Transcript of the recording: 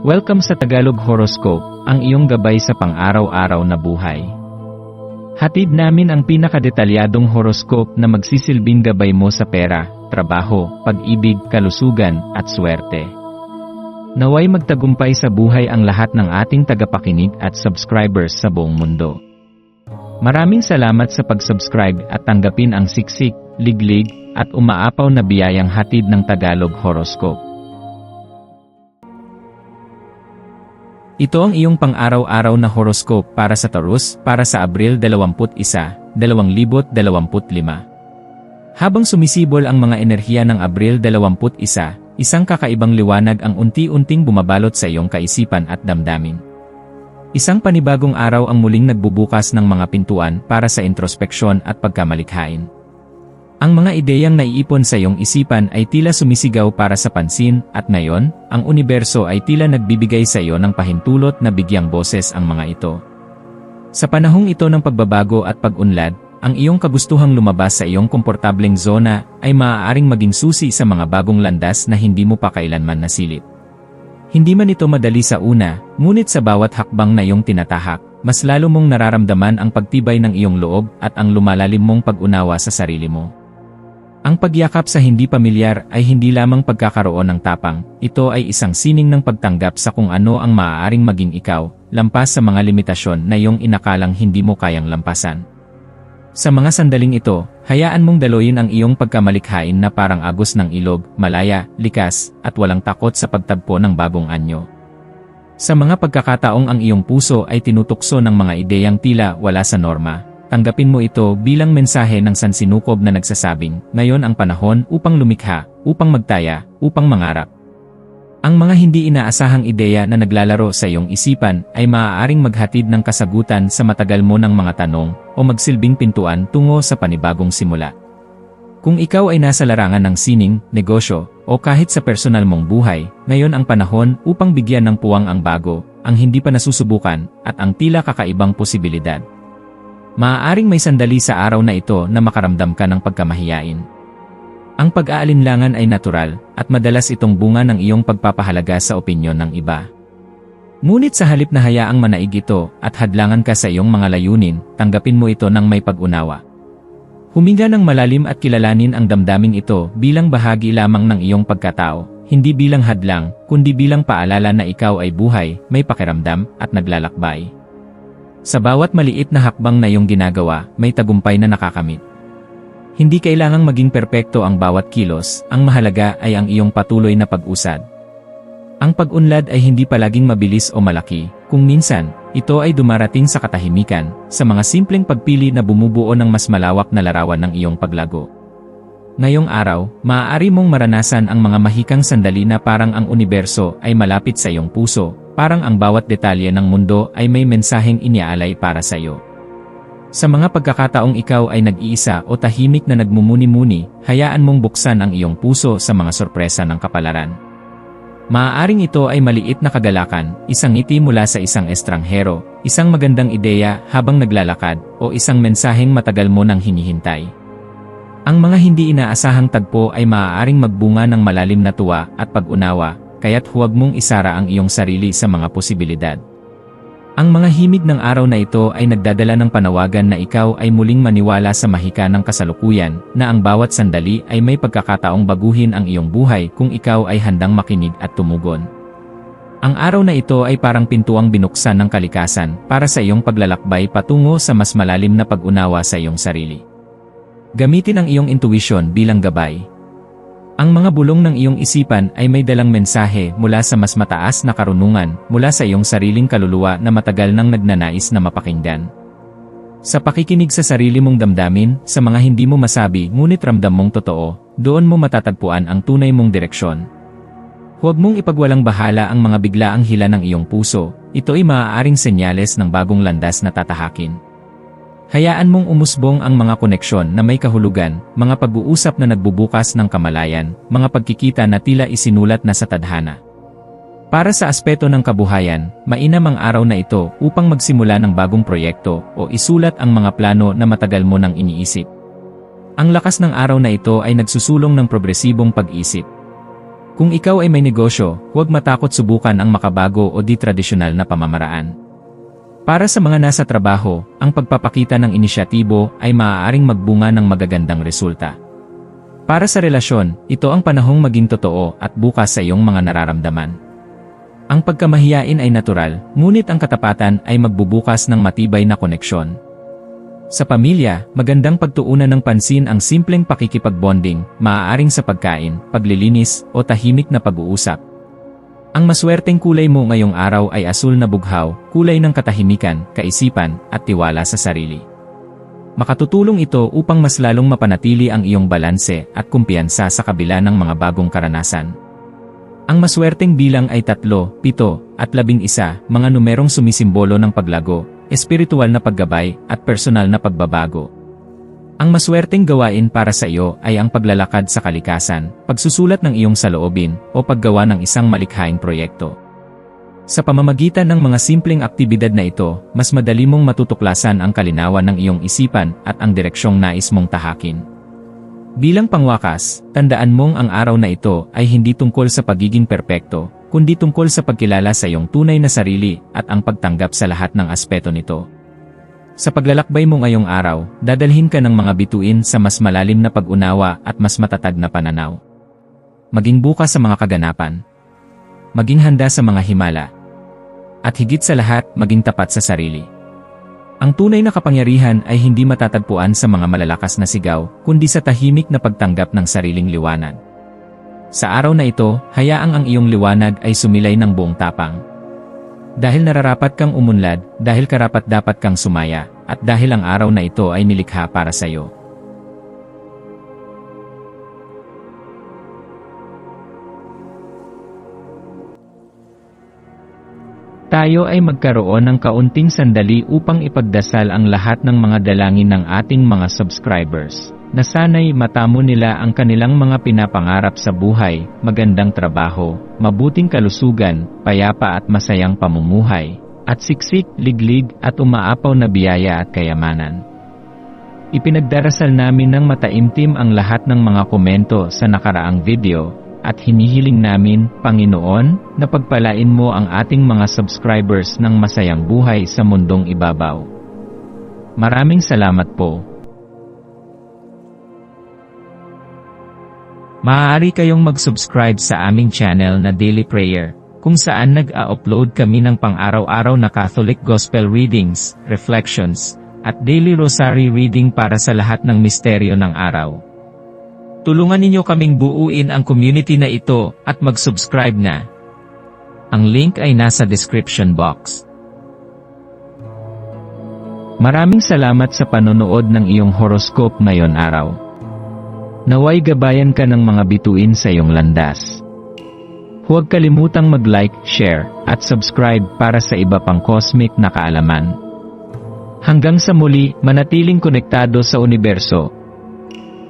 Welcome sa Tagalog Horoscope, ang iyong gabay sa pang-araw-araw na buhay. Hatid namin ang pinakadetalyadong horoscope na magsisilbing gabay mo sa pera, trabaho, pag-ibig, kalusugan, at swerte. Naway magtagumpay sa buhay ang lahat ng ating tagapakinig at subscribers sa buong mundo. Maraming salamat sa pag-subscribe at tanggapin ang siksik, liglig, at umaapaw na biyayang hatid ng Tagalog Horoscope. Ito ang iyong pang-araw-araw na horoscope para sa Taurus para sa Abril 21, 2025. Habang sumisibol ang mga enerhiya ng Abril 21, isang kakaibang liwanag ang unti-unting bumabalot sa iyong kaisipan at damdamin. Isang panibagong araw ang muling nagbubukas ng mga pintuan para sa introspeksyon at pagkamalikhain. Ang mga ideyang naiipon sa iyong isipan ay tila sumisigaw para sa pansin, at ngayon, ang universo ay tila nagbibigay sa iyo ng pahintulot na bigyang boses ang mga ito. Sa panahong ito ng pagbabago at pag-unlad, ang iyong kagustuhang lumabas sa iyong komportableng zona ay maaaring maging susi sa mga bagong landas na hindi mo pa kailanman nasilip. Hindi man ito madali sa una, ngunit sa bawat hakbang na iyong tinatahak, mas lalo mong nararamdaman ang pagtibay ng iyong loob at ang lumalalim mong pag-unawa sa sarili mo. Ang pagyakap sa hindi pamilyar ay hindi lamang pagkakaroon ng tapang, ito ay isang sining ng pagtanggap sa kung ano ang maaaring maging ikaw, lampas sa mga limitasyon na iyong inakalang hindi mo kayang lampasan. Sa mga sandaling ito, hayaan mong daluyin ang iyong pagkamalikhain na parang agos ng ilog, malaya, likas, at walang takot sa pagtagpo ng bagong anyo. Sa mga pagkakataong ang iyong puso ay tinutukso ng mga ideyang tila wala sa norma, tanggapin mo ito bilang mensahe ng sansinukob na nagsasabing, ngayon ang panahon upang lumikha, upang magtaya, upang mangarap. Ang mga hindi inaasahang ideya na naglalaro sa iyong isipan ay maaaring maghatid ng kasagutan sa matagal mo ng mga tanong o magsilbing pintuan tungo sa panibagong simula. Kung ikaw ay nasa larangan ng sining, negosyo, o kahit sa personal mong buhay, ngayon ang panahon upang bigyan ng puwang ang bago, ang hindi pa nasusubukan, at ang tila kakaibang posibilidad. Maaaring may sandali sa araw na ito na makaramdam ka ng pagkamahiyain. Ang pag-aalinlangan ay natural, at madalas itong bunga ng iyong pagpapahalaga sa opinyon ng iba. Ngunit sa halip na hayaang manaig ito at hadlangan ka sa iyong mga layunin, tanggapin mo ito ng may pag-unawa. Huminga ng malalim at kilalanin ang damdaming ito bilang bahagi lamang ng iyong pagkatao, hindi bilang hadlang, kundi bilang paalala na ikaw ay buhay, may pakiramdam, at naglalakbay. Sa bawat maliit na hakbang na iyong ginagawa, may tagumpay na nakakamit. Hindi kailangang maging perpekto ang bawat kilos, ang mahalaga ay ang iyong patuloy na pag-usad. Ang pag-unlad ay hindi palaging mabilis o malaki, kung minsan, ito ay dumarating sa katahimikan, sa mga simpleng pagpili na bumubuo ng mas malawak na larawan ng iyong paglago. Ngayong araw, maaari mong maranasan ang mga mahikang sandali na parang ang universo ay malapit sa iyong puso, parang ang bawat detalye ng mundo ay may mensaheng iniaalay para sa iyo. Sa mga pagkakataong ikaw ay nag-iisa o tahimik na nagmumuni-muni, hayaan mong buksan ang iyong puso sa mga sorpresa ng kapalaran. Maaaring ito ay maliit na kagalakan, isang ngiti mula sa isang estranghero, isang magandang ideya habang naglalakad, o isang mensaheng matagal mo nang hinihintay. Ang mga hindi inaasahang tagpo ay maaaring magbunga ng malalim na tuwa at pag-unawa, kaya't huwag mong isara ang iyong sarili sa mga posibilidad. Ang mga himig ng araw na ito ay nagdadala ng panawagan na ikaw ay muling maniwala sa mahika ng kasalukuyan, na ang bawat sandali ay may pagkakataong baguhin ang iyong buhay kung ikaw ay handang makinig at tumugon. Ang araw na ito ay parang pintuang binuksan ng kalikasan para sa iyong paglalakbay patungo sa mas malalim na pag-unawa sa iyong sarili. Gamitin ang iyong intuition bilang gabay. Ang mga bulong ng iyong isipan ay may dalang mensahe mula sa mas mataas na karunungan, mula sa iyong sariling kaluluwa na matagal nang nagnanais na mapakinggan. Sa pakikinig sa sarili mong damdamin, sa mga hindi mo masabi ngunit ramdam mong totoo, doon mo matatagpuan ang tunay mong direksyon. Huwag mong ipagwalang bahala ang mga biglaang hila ng iyong puso, ito ay maaaring senyales ng bagong landas na tatahakin. Hayaan mong umusbong ang mga koneksyon na may kahulugan, mga pag-uusap na nagbubukas ng kamalayan, mga pagkikita na tila isinulat na sa tadhana. Para sa aspeto ng kabuhayan, mainam ang araw na ito upang magsimula ng bagong proyekto o isulat ang mga plano na matagal mo nang iniisip. Ang lakas ng araw na ito ay nagsusulong ng progresibong pag-isip. Kung ikaw ay may negosyo, huwag matakot subukan ang makabago o di-tradisyonal na pamamaraan. Para sa mga nasa trabaho, ang pagpapakita ng inisyatibo ay maaaring magbunga ng magagandang resulta. Para sa relasyon, ito ang panahong maging totoo at bukas sa iyong mga nararamdaman. Ang pagkamahiyain ay natural, ngunit ang katapatan ay magbubukas ng matibay na koneksyon. Sa pamilya, magandang pagtuunan ng pansin ang simpleng pakikipagbonding, maaaring sa pagkain, paglilinis, o tahimik na pag-uusap. Ang maswerteng kulay mo ngayong araw ay asul na bughaw, kulay ng katahimikan, kaisipan, at tiwala sa sarili. Makatutulong ito upang mas lalong mapanatili ang iyong balanse at kumpiyansa sa kabila ng mga bagong karanasan. Ang maswerteng bilang ay 3, 7, at 11, mga numerong sumisimbolo ng paglago, espiritual na paggabay, at personal na pagbabago. Ang maswerteng gawain para sa iyo ay ang paglalakad sa kalikasan, pagsusulat ng iyong saloobin, o paggawa ng isang malikhaing proyekto. Sa pamamagitan ng mga simpleng aktibidad na ito, mas madali mong matutuklasan ang kalinawan ng iyong isipan at ang direksyong nais mong tahakin. Bilang pangwakas, tandaan mong ang araw na ito ay hindi tungkol sa pagiging perpekto, kundi tungkol sa pagkilala sa iyong tunay na sarili at ang pagtanggap sa lahat ng aspeto nito. Sa paglalakbay mo ngayong araw, dadalhin ka ng mga bituin sa mas malalim na pag-unawa at mas matatag na pananaw. Maging bukas sa mga kaganapan. Maging handa sa mga himala. At higit sa lahat, maging tapat sa sarili. Ang tunay na kapangyarihan ay hindi matatagpuan sa mga malalakas na sigaw, kundi sa tahimik na pagtanggap ng sariling liwanag. Sa araw na ito, hayaang ang iyong liwanag ay sumilay ng buong tapang. Dahil nararapat kang umunlad, dahil karapat-dapat kang sumaya, at dahil ang araw na ito ay nilikha para sa iyo. Tayo ay magkaroon ng kaunting sandali upang ipagdasal ang lahat ng mga dalangin ng ating mga subscribers, na sana'y matamo nila ang kanilang mga pinapangarap sa buhay, magandang trabaho, mabuting kalusugan, payapa at masayang pamumuhay, at siksik, liglig at umaapaw na biyaya at kayamanan. Ipinagdarasal namin ng mataimtim ang lahat ng mga komento sa nakaraang video, at hinihiling namin, Panginoon, na pagpalain mo ang ating mga subscribers ng masayang buhay sa mundong ibabaw. Maraming salamat po. Maaari kayong mag-subscribe sa aming channel na Daily Prayer, kung saan nag-a-upload kami ng pang-araw-araw na Catholic Gospel Readings, Reflections, at Daily Rosary Reading para sa lahat ng misteryo ng araw. Tulungan ninyo kaming buuin ang community na ito at mag-subscribe na. Ang link ay nasa description box. Maraming salamat sa panonood ng iyong horoscope ngayon araw. Naway gabayan ka ng mga bituin sa iyong landas. Huwag kalimutang mag-like, share, at subscribe para sa iba pang cosmic na kaalaman. Hanggang sa muli, manatiling konektado sa universo,